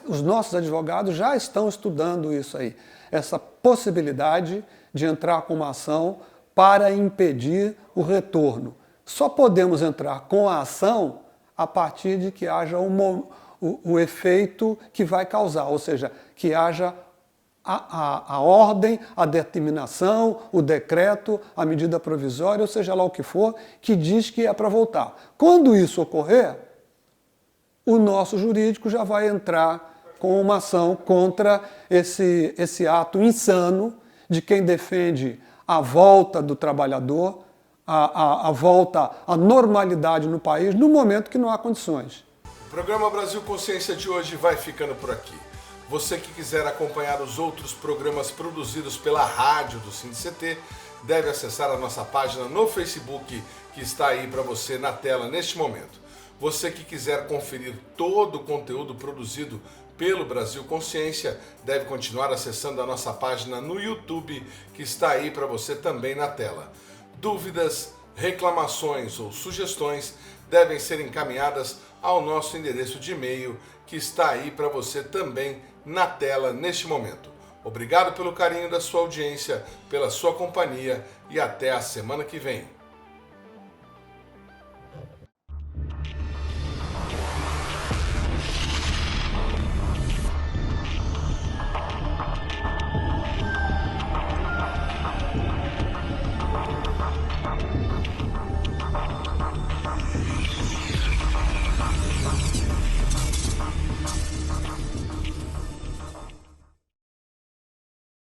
Os nossos advogados já estão estudando isso aí, essa possibilidade de entrar com uma ação para impedir o retorno. Só podemos entrar com a ação a partir de que haja o efeito que vai causar, ou seja, que haja a ordem, a determinação, o decreto, a medida provisória, ou seja lá o que for, que diz que é para voltar. Quando isso ocorrer, o nosso jurídico já vai entrar com uma ação contra esse ato insano de quem defende a volta do trabalhador, a volta à normalidade no país, no momento que não há condições. O programa Brasil Consciência de hoje vai ficando por aqui. Você que quiser acompanhar os outros programas produzidos pela rádio do SINDIC-CT, deve acessar a nossa página no Facebook, que está aí para você na tela neste momento. Você que quiser conferir todo o conteúdo produzido pelo Brasil Consciência, deve continuar acessando a nossa página no YouTube, que está aí para você também na tela. Dúvidas, reclamações ou sugestões devem ser encaminhadas ao nosso endereço de e-mail, que está aí para você também na tela neste momento. Obrigado pelo carinho da sua audiência, pela sua companhia e até a semana que vem.